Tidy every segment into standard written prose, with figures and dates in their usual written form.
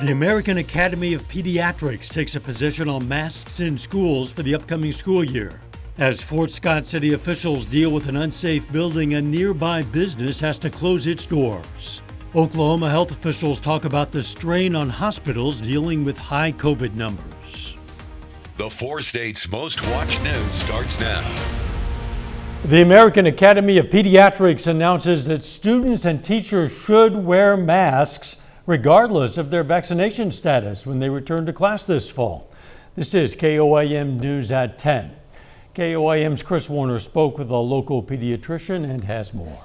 The American Academy of Pediatrics takes a position on masks in schools for the upcoming school year. As Fort Scott City officials deal with an unsafe building, a nearby business has to close its doors. Oklahoma health officials talk about the strain on hospitals dealing with high COVID numbers. The 4 states' most watched news starts now. The American Academy of Pediatrics announces that students and teachers should wear masks regardless of their vaccination status when they return to class this fall. This is KOAM News at 10. KOAM's Chris Warner spoke with a local pediatrician and has more.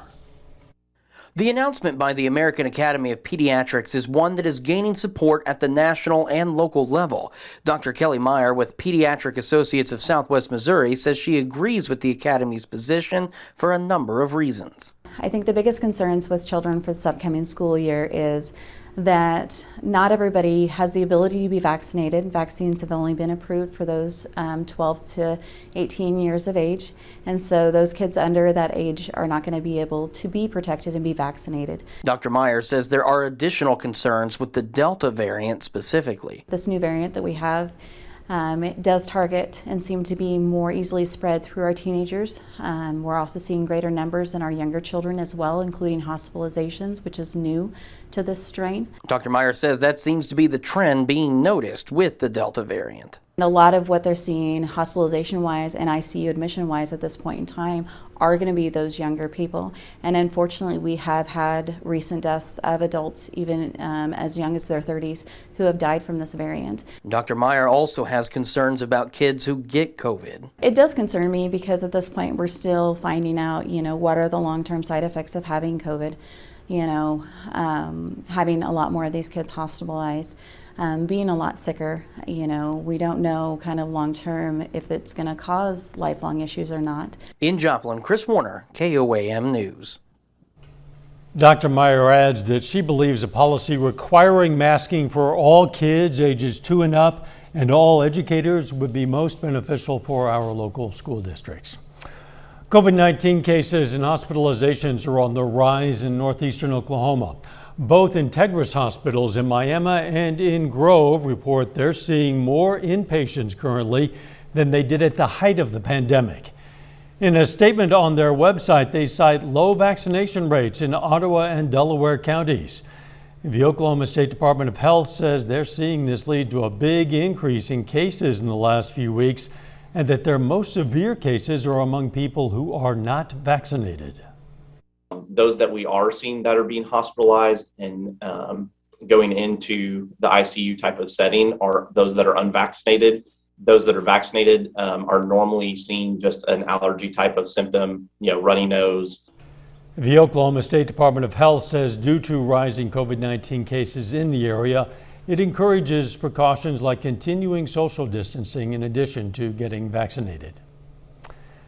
The announcement by the American Academy of Pediatrics is one that is gaining support at the national and local level. Dr. Kelly Meyer with Pediatric Associates of Southwest Missouri says she agrees with the Academy's position for a number of reasons. I think the biggest concerns with children for this upcoming school year is that not everybody has the ability to be vaccinated. Vaccines have only been approved for those 12 to 18 years of age, and so those kids under that age are not going to be able to be protected and be vaccinated. Dr. Meyer says there are additional concerns with the Delta variant specifically. This new variant that we have, it does target and seem to be more easily spread through our teenagers. We're also seeing greater numbers in our younger children as well, including hospitalizations, which is new to this strain. Dr. Meyer says that seems to be the trend being noticed with the Delta variant. And a lot of what they're seeing hospitalization-wise and ICU admission-wise at this point in time are going to be those younger people. And unfortunately, we have had recent deaths of adults, even as young as their 30s, who have died from this variant. Dr. Meyer also has concerns about kids who get COVID. It does concern me because at this point we're still finding out, what are the long-term side effects of having COVID. Having a lot more of these kids hospitalized, being a lot sicker. We don't know kind of long-term if it's going to cause lifelong issues or not. In Joplin, Chris Warner, KOAM News. Dr. Meyer adds that she believes a policy requiring masking for all kids ages 2 and up and all educators would be most beneficial for our local school districts. COVID-19 cases and hospitalizations are on the rise in northeastern Oklahoma. Both Integris hospitals in Miami and in Grove report they're seeing more inpatients currently than they did at the height of the pandemic. In a statement on their website, they cite low vaccination rates in Ottawa and Delaware counties. The Oklahoma State Department of Health says they're seeing this lead to a big increase in cases in the last few weeks, and that their most severe cases are among people who are not vaccinated. Those that we are seeing that are being hospitalized and going into the ICU type of setting are those that are unvaccinated. Those that are vaccinated are normally seeing just an allergy type of symptom, runny nose. The Oklahoma State Department of Health says due to rising COVID-19 cases in the area, it encourages precautions like continuing social distancing in addition to getting vaccinated.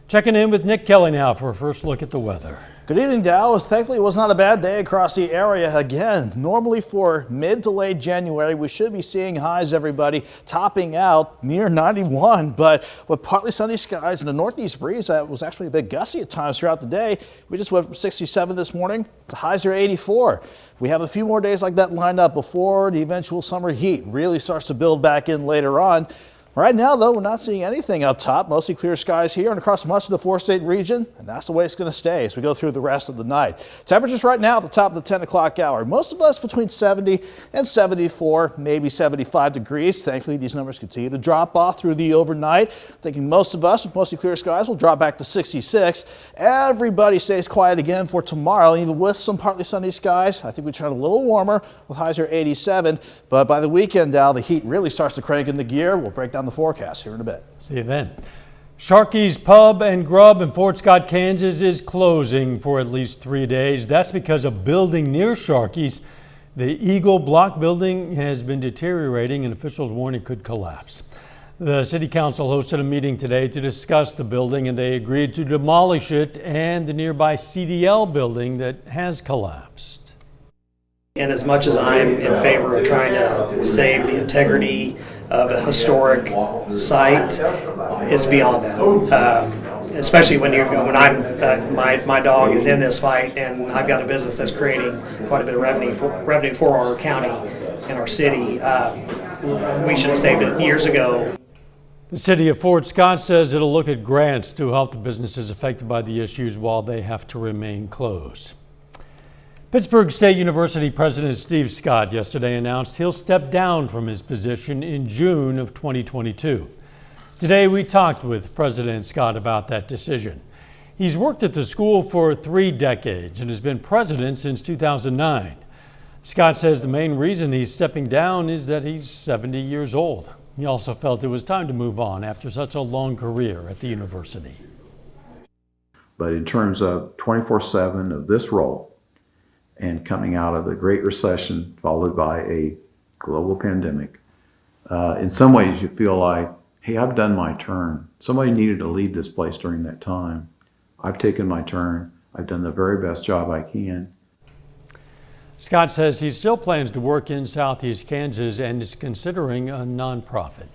Checking in with Nick Kelly now for a first look at the weather. Good evening, Dallas. Thankfully, it was not a bad day across the area. Again, normally for mid to late January, we should be seeing highs, everybody, topping out near 91. But with partly sunny skies and a northeast breeze that was actually a bit gusty at times throughout the day, we just went from 67 this morning to highs are 84. We have a few more days like that lined up before the eventual summer heat really starts to build back in later on. Right now, though, we're not seeing anything up top. Mostly clear skies here and across much of the 4-state region, and that's the way it's going to stay as we go through the rest of the night. Temperatures right now at the top of the 10 o'clock hour. Most of us between 70 and 74, maybe 75 degrees. Thankfully, these numbers continue to drop off through the overnight. Thinking most of us with mostly clear skies will drop back to 66. Everybody stays quiet again for tomorrow, even with some partly sunny skies. I think we turn a little warmer with highs are 87. But by the weekend, Al, the heat really starts to crank into gear. We'll break down the forecast here in a bit. See you then. Sharky's Pub and Grub in Fort Scott, Kansas is closing for at least 3 days. That's because a building near Sharky's, the Eagle Block building, has been deteriorating and officials warn it could collapse. The City Council hosted a meeting today to discuss the building, and they agreed to demolish it and the nearby CDL building that has collapsed. And as much as I'm in favor of trying to save the integrity of a historic site, it's beyond that. especially when my dog is in this fight, and I've got a business that's creating quite a bit of revenue for our county and our city. We should have saved it years ago. The city of Fort Scott says it'll look at grants to help the businesses affected by the issues while they have to remain closed. Pittsburgh State University President Steve Scott yesterday announced he'll step down from his position in June of 2022. Today we talked with President Scott about that decision. He's worked at the school for 3 decades and has been president since 2009. Scott says the main reason he's stepping down is that he's 70 years old. He also felt it was time to move on after such a long career at the university. But in terms of 24/7 of this role and coming out of the Great Recession followed by a global pandemic, in some ways you feel like, hey, I've done my turn. Somebody needed to lead this place during that time. I've taken my turn. I've done the very best job I can. Scott says he still plans to work in Southeast Kansas and is considering a nonprofit.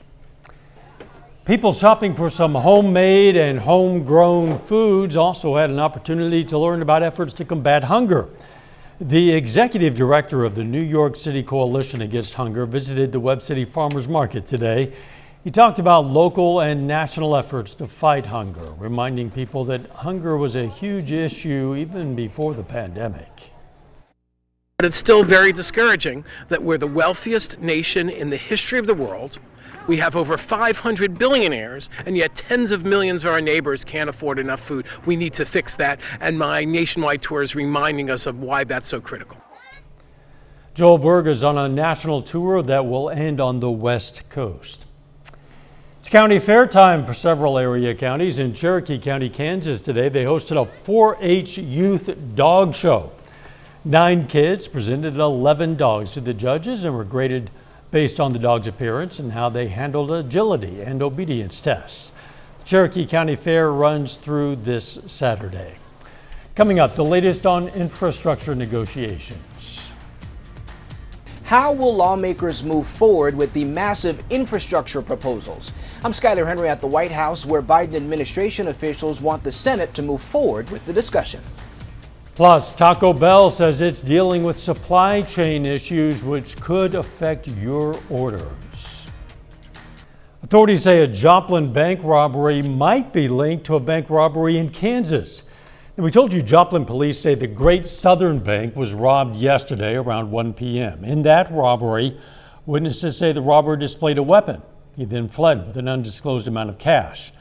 People shopping for some homemade and homegrown foods also had an opportunity to learn about efforts to combat hunger. The executive director of the New York City Coalition Against Hunger visited the Webb City Farmers Market today. He talked about local and national efforts to fight hunger, reminding people that hunger was a huge issue even before the pandemic. But it's still very discouraging that we're the wealthiest nation in the history of the world. We have over 500 billionaires, and yet tens of millions of our neighbors can't afford enough food. We need to fix that, and my nationwide tour is reminding us of why that's so critical. Joel Berg is on a national tour that will end on the West Coast. It's county fair time for several area counties. In Cherokee County, Kansas today, they hosted a 4-H youth dog show. 9 kids presented 11 dogs to the judges and were graded based on the dog's appearance and how they handled agility and obedience tests. The Cherokee County Fair runs through this Saturday. Coming up, the latest on infrastructure negotiations. How will lawmakers move forward with the massive infrastructure proposals? I'm Skylar Henry at the White House, where Biden administration officials want the Senate to move forward with the discussion. Plus, Taco Bell says it's dealing with supply chain issues which could affect your orders. Authorities say a Joplin bank robbery might be linked to a bank robbery in Kansas. And we told you Joplin police say the Great Southern Bank was robbed yesterday around 1 p.m. In that robbery, witnesses say the robber displayed a weapon. He then fled with an undisclosed amount of cash.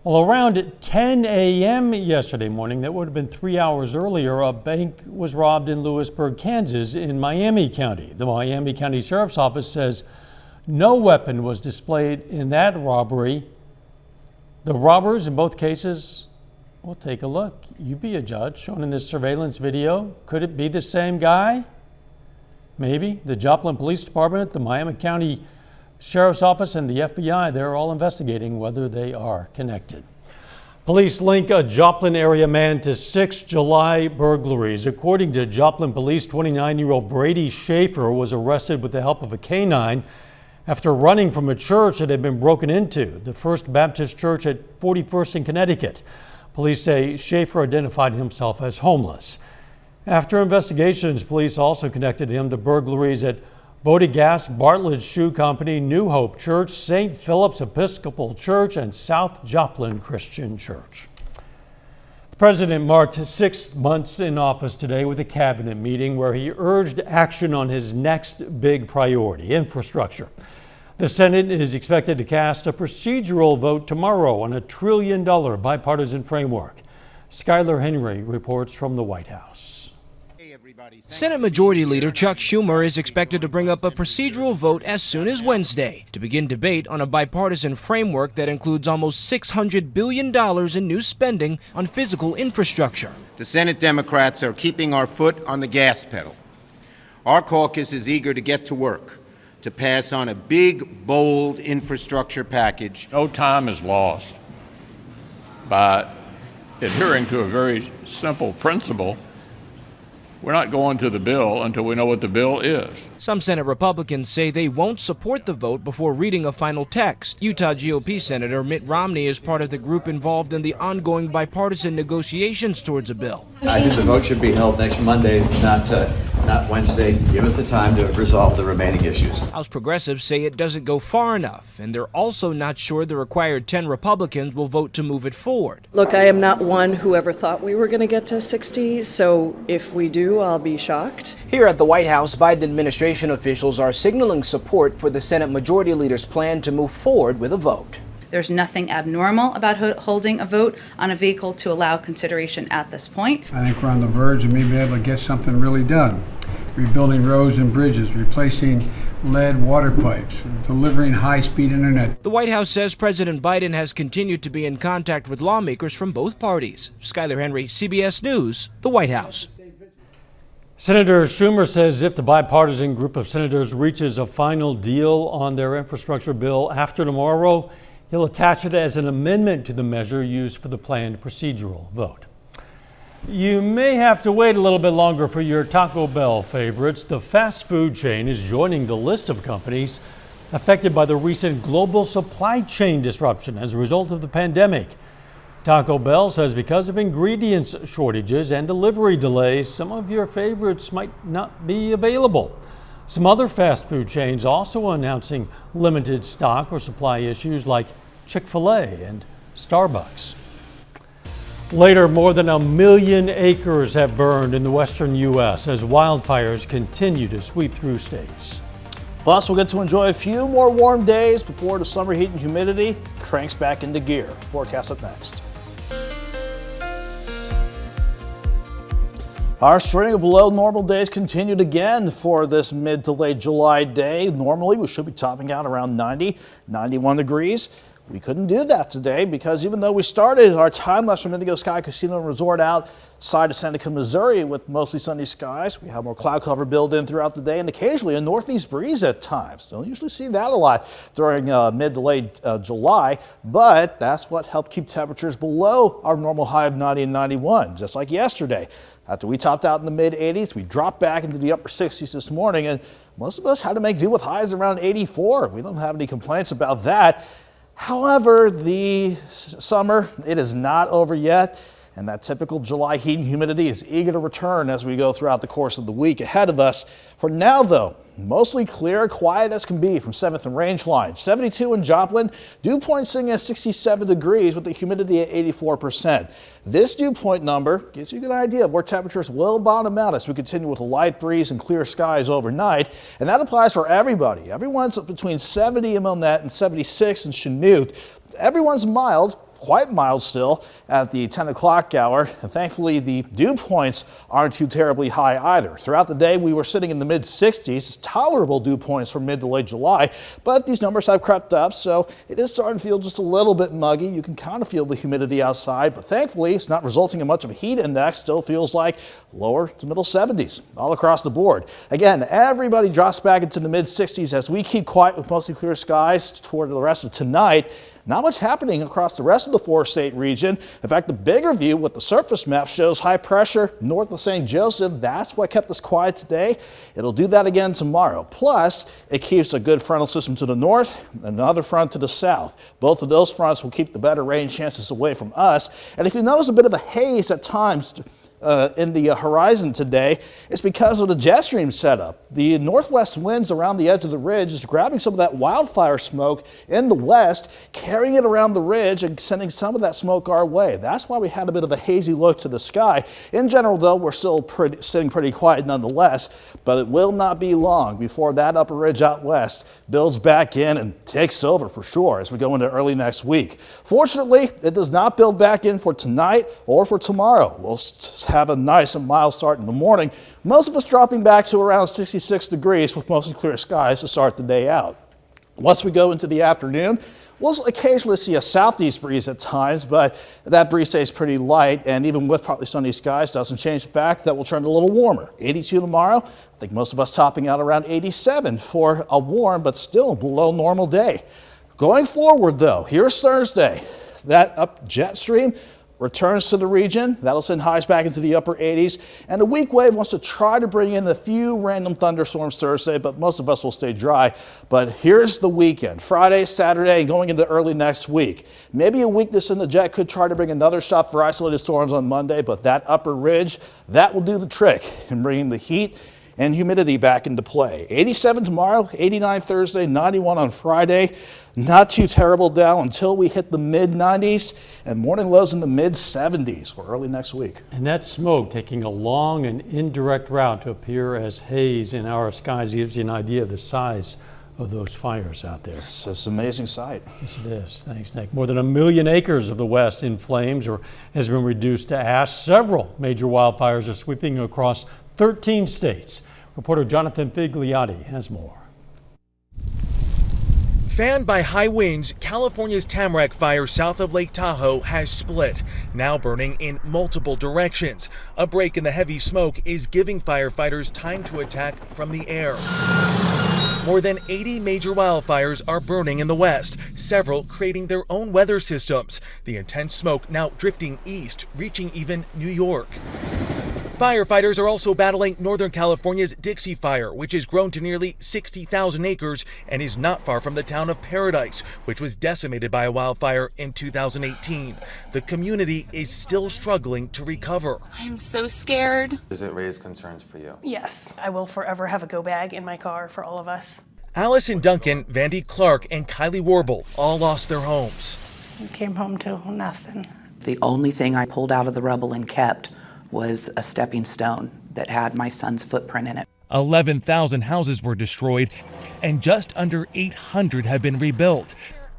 Well, around 10 a.m. yesterday morning, that would have been 3 hours earlier, a bank was robbed in Lewisburg, Kansas in Miami County. The Miami County Sheriff's Office says no weapon was displayed in that robbery. The robbers in both cases, well, take a look. You be a judge. Shown in this surveillance video, could it be the same guy? Maybe. The Joplin Police Department, the Miami County Sheriff's Office, and the FBI, they're all investigating whether they are connected. Police link a Joplin area man to 6 July burglaries. According to Joplin Police, 29-year-old Brady Schaefer was arrested with the help of a canine after running from a church that had been broken into, the First Baptist Church at 41st in Connecticut. Police say Schaefer identified himself as homeless. After investigations, police also connected him to burglaries at Bodegas Bartlett Shoe Company, New Hope Church, St. Philip's Episcopal Church, and South Joplin Christian Church. The president marked 6 months in office today with a cabinet meeting where he urged action on his next big priority, infrastructure. The Senate is expected to cast a procedural vote tomorrow on a $1 trillion bipartisan framework. Skylar Henry reports from the White House. Senate Majority Leader Chuck Schumer is expected to bring up a procedural vote as soon as Wednesday to begin debate on a bipartisan framework that includes almost $600 billion in new spending on physical infrastructure. The Senate Democrats are keeping our foot on the gas pedal. Our caucus is eager to get to work to pass on a big, bold infrastructure package. No time is lost by adhering to a very simple principle We're not going to the bill until we know what the bill is. Some Senate Republicans say they won't support the vote before reading a final text. Utah GOP Senator Mitt Romney is part of the group involved in the ongoing bipartisan negotiations towards a bill. I think the vote should be held next Monday, not Wednesday. Give us the time to resolve the remaining issues. House progressives say it doesn't go far enough, and they're also not sure the required 10 Republicans will vote to move it forward. Look, I am not one who ever thought we were going to get to 60, so if we do, I'll be shocked. Here at the White House, Biden administration officials are signaling support for the Senate Majority Leader's plan to move forward with a vote. There's nothing abnormal about holding a vote on a vehicle to allow consideration at this point. I think we're on the verge of maybe being able to get something really done. Rebuilding roads and bridges, replacing lead water pipes, delivering high-speed internet. The White House says President Biden has continued to be in contact with lawmakers from both parties. Skyler Henry, CBS News, the White House. Senator Schumer says if the bipartisan group of senators reaches a final deal on their infrastructure bill after tomorrow, he'll attach it as an amendment to the measure used for the planned procedural vote. You may have to wait a little bit longer for your Taco Bell favorites. The fast food chain is joining the list of companies affected by the recent global supply chain disruption as a result of the pandemic. Taco Bell says because of ingredients shortages and delivery delays, some of your favorites might not be available. Some other fast food chains also announcing limited stock or supply issues like Chick-fil-A and Starbucks. Later, more than 1 million acres have burned in the western U.S. as wildfires continue to sweep through states. Plus, we'll get to enjoy a few more warm days before the summer heat and humidity cranks back into gear. Forecast up next. Our string of below normal days continued again for this mid to late July day. Normally, we should be topping out around 90, 91 degrees. We couldn't do that today because even though we started our time-lapse from Indigo Sky Casino and Resort outside of Seneca, Missouri with mostly sunny skies, we have more cloud cover built in throughout the day and occasionally a northeast breeze at times. Don't usually see that a lot during mid to late July, but that's what helped keep temperatures below our normal high of 90 and 91, just like yesterday. After we topped out in the mid 80s, we dropped back into the upper 60s this morning, and most of us had to make do with highs around 84. We don't have any complaints about that. However, the summer, it is not over yet, and that typical July heat and humidity is eager to return as we go throughout the course of the week ahead of us. For now, though, mostly clear, quiet as can be from 7th and Rangeline. 72 in Joplin, dew point sitting at 67 degrees with the humidity at 84%. This dew point number gives you a good idea of where temperatures will bottom out as we continue with a light breeze and clear skies overnight. And that applies for everybody. Everyone's between 70 in Milnet and 76 in Chanute. Everyone's mild. Quite mild still at the 10 o'clock hour, and thankfully the dew points aren't too terribly high either. Throughout the day we were sitting in the mid 60s, tolerable dew points for mid to late July, but these numbers have crept up, so it is starting to feel just a little bit muggy. You can kind of feel the humidity outside, but thankfully it's not resulting in much of a heat index. Still feels like lower to middle 70s all across the board. Again, everybody drops back into the mid 60s as we keep quiet with mostly clear skies toward the rest of tonight. Not much happening across the rest of the four-state region. In fact, the bigger view with the surface map shows high pressure north of St. Joseph. That's what kept us quiet today. It'll do that again tomorrow. Plus, it keeps a good frontal system to the north and another front to the south. Both of those fronts will keep the better rain chances away from us. And if you notice a bit of a haze at times in the horizon today, it's because of the jet stream setup. The northwest winds around the edge of the ridge is grabbing some of that wildfire smoke in the west, carrying it around the ridge and sending some of that smoke our way. That's why we had a bit of a hazy look to the sky. In general, though, we're still sitting pretty quiet nonetheless, but it will not be long before that upper ridge out west builds back in and takes over for sure as we go into early next week. Fortunately, it does not build back in for tonight or for tomorrow. We'll have a nice and mild start in the morning. Most of us dropping back to around 66 degrees with mostly clear skies to start the day out. Once we go into the afternoon, we'll occasionally see a southeast breeze at times, but that breeze stays pretty light, and even with partly sunny skies doesn't change the fact that we'll turn a little warmer. 82 tomorrow. I think most of us topping out around 87 for a warm but still below normal day. Going forward though, here's Thursday. That up jet stream returns to the region. That'll send highs back into the upper 80s. And a weak wave wants to try to bring in a few random thunderstorms Thursday, but most of us will stay dry. But here's the weekend, Friday, Saturday, and going into early next week. Maybe a weakness in the jet could try to bring another shot for isolated storms on Monday, but that upper ridge, that will do the trick in bringing the heat and humidity back into play. 87 tomorrow, 89 Thursday, 91 on Friday. Not too terrible down until we hit the mid-90s and morning lows in the mid-70s for early next week. And that smoke taking a long and indirect route to appear as haze in our skies gives you an idea of the size of those fires out there. It's an amazing sight. Yes, it is. Thanks, Nick. More than 1 million acres of the West in flames or has been reduced to ash. Several major wildfires are sweeping across 13 states. Reporter Jonathan Figliotti has more. Fanned by high winds, California's Tamarack fire south of Lake Tahoe has split, now burning in multiple directions. A break in the heavy smoke is giving firefighters time to attack from the air. More than 80 major wildfires are burning in the West, several creating their own weather systems. The intense smoke now drifting east, reaching even New York. Firefighters are also battling Northern California's Dixie Fire, which has grown to nearly 60,000 acres and is not far from the town of Paradise, which was decimated by a wildfire in 2018. The community is still struggling to recover. I'm so scared. Does it raise concerns for you? Yes, I will forever have a go bag in my car for all of us. Allison Duncan, Vandy Clark, and Kylie Warble all lost their homes. We came home to nothing. The only thing I pulled out of the rubble and kept was a stepping stone that had my son's footprint in it. 11,000 houses were destroyed, and just under 800 have been rebuilt.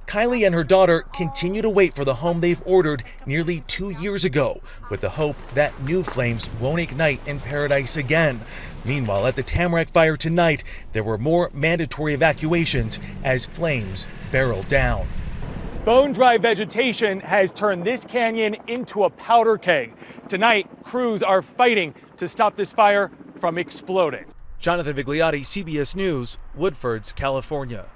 Kylie and her daughter continue to wait for the home they've ordered nearly 2 years ago, with the hope that new flames won't ignite in Paradise again. Meanwhile, at the Tamarack fire tonight, there were more mandatory evacuations as flames barreled down. Bone-dry vegetation has turned this canyon into a powder keg. Tonight, crews are fighting to stop this fire from exploding. Jonathan Vigliotti, CBS News, Woodfords, California.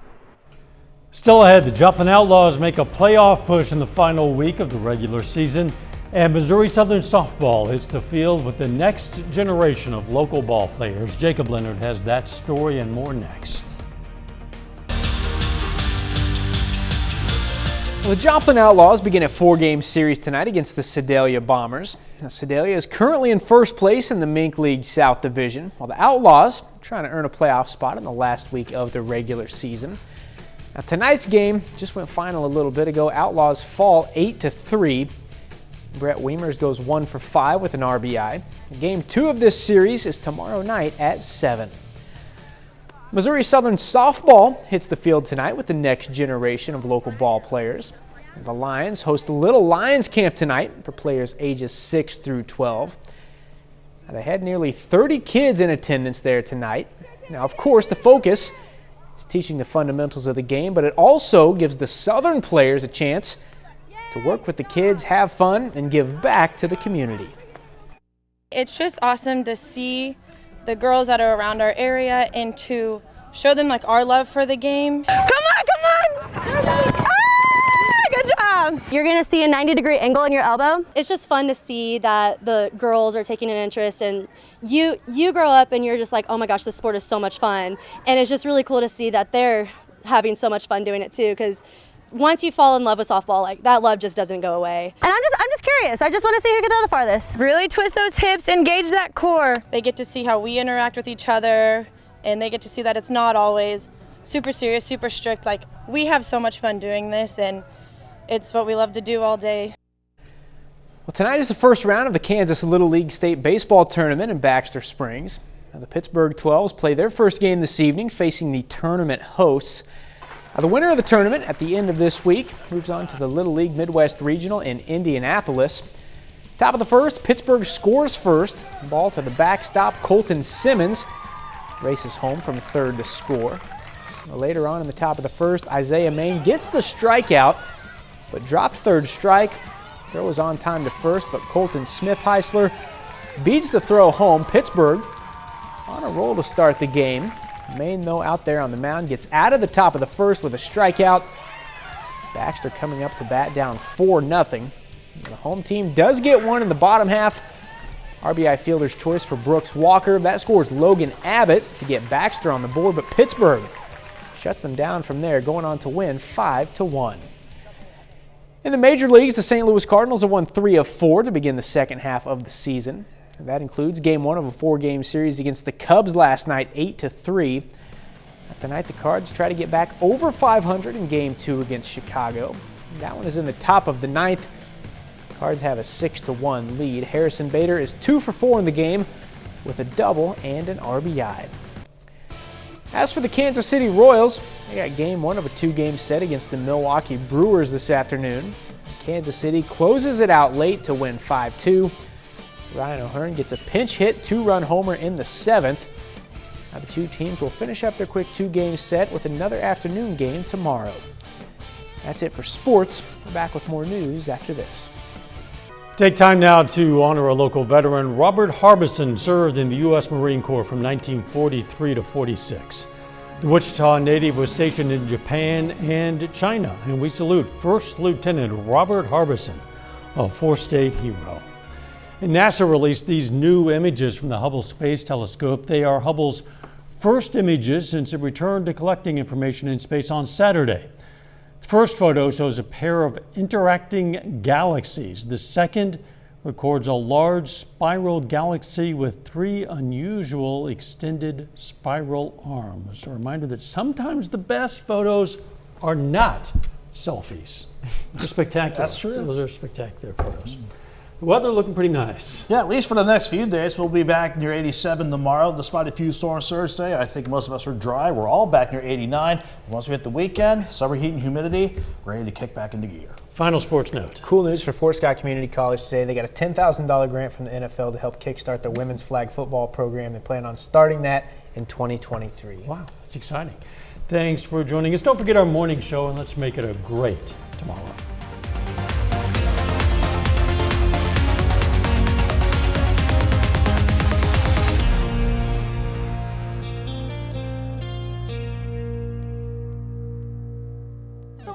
Still ahead, the Joplin Outlaws make a playoff push in the final week of the regular season, and Missouri Southern softball hits the field with the next generation of local ball players. Jacob Leonard has that story and more next. Well, the Joplin Outlaws begin a 4-game series tonight against the Sedalia Bombers. Now, Sedalia is currently in first place in the Mink League South Division, while the Outlaws are trying to earn a playoff spot in the last week of the regular season. Now, tonight's game just went final a little bit ago. Outlaws fall 8-3. Brett Wiemers goes 1 for 5 with an RBI. Game 2 of this series is tomorrow night at 7. Missouri Southern softball hits the field tonight with the next generation of local ball players. The Lions host a Little Lions camp tonight for players ages 6 through 12. Now, they had nearly 30 kids in attendance there tonight. Now, of course, the focus is teaching the fundamentals of the game, but it also gives the Southern players a chance to work with the kids, have fun, and give back to the community. It's just awesome to see the girls that are around our area and to show them like our love for the game. Come on! Ah, good job! You're gonna see a 90-degree angle in your elbow. It's just fun to see that the girls are taking an interest, and you grow up and you're just like, oh my gosh, this sport is so much fun. And it's just really cool to see that they're having so much fun doing it too, because once you fall in love with softball, like that love just doesn't go away. And I'm just curious. I just want to see who can throw the farthest. Really twist those hips, engage that core. They get to see how we interact with each other, and they get to see that it's not always super serious, super strict. Like, we have so much fun doing this, and it's what we love to do all day. Well, tonight is the first round of the Kansas Little League State Baseball Tournament in Baxter Springs. Now, the Pittsburgh 12s play their first game this evening, facing the tournament hosts. Now, the winner of the tournament at the end of this week moves on to the Little League Midwest Regional in Indianapolis. Top of the first, Pittsburgh scores first. Ball to the backstop, Colton Simmons races home from third to score. Later on in the top of the first, Isaiah Main gets the strikeout, but dropped third strike. Throw was on time to first, but Colton Smith-Heisler beats the throw home. Pittsburgh on a roll to start the game. Maine, though, out there on the mound, gets out of the top of the first with a strikeout. Baxter coming up to bat down 4-0. The home team does get one in the bottom half. RBI fielder's choice for Brooks Walker. That scores Logan Abbott to get Baxter on the board, but Pittsburgh shuts them down from there, going on to win 5-1. In the major leagues, the St. Louis Cardinals have won 3 of 4 to begin the second half of the season. That includes Game 1 of a 4-game series against the Cubs last night, 8-3. Tonight, the Cards try to get back over 500 in Game 2 against Chicago. That one is in the top of the 9th. Cards have a 6-1 lead. Harrison Bader is 2 for 4 in the game with a double and an RBI. As for the Kansas City Royals, they got Game 1 of a 2-game set against the Milwaukee Brewers this afternoon. Kansas City closes it out late to win 5-2. Ryan O'Hearn gets a pinch hit 2-run homer in the 7th. Now the two teams will finish up their quick 2-game set with another afternoon game tomorrow. That's it for sports. We're back with more news after this. Take time now to honor a local veteran. Robert Harbison served in the U.S. Marine Corps from 1943 to 46. The Wichita native was stationed in Japan and China, and we salute First Lieutenant Robert Harbison, a four-state hero. And NASA released these new images from the Hubble Space Telescope. They are Hubble's first images since it returned to collecting information in space on Saturday. The first photo shows a pair of interacting galaxies. The second records a large spiral galaxy with 3 unusual extended spiral arms. A reminder that sometimes the best photos are not selfies. They're spectacular. That's true. Those are spectacular photos. The weather looking pretty nice. Yeah, at least for the next few days. We'll be back near 87 tomorrow. Despite a few storms Thursday, I think most of us are dry. We're all back near 89. Once we hit the weekend, summer heat and humidity, ready to kick back into gear. Final sports note. Cool news for Fort Scott Community College today. They got a $10,000 grant from the NFL to help kickstart their women's flag football program. They plan on starting that in 2023. Wow, that's exciting. Thanks for joining us. Don't forget our morning show, and let's make it a great tomorrow.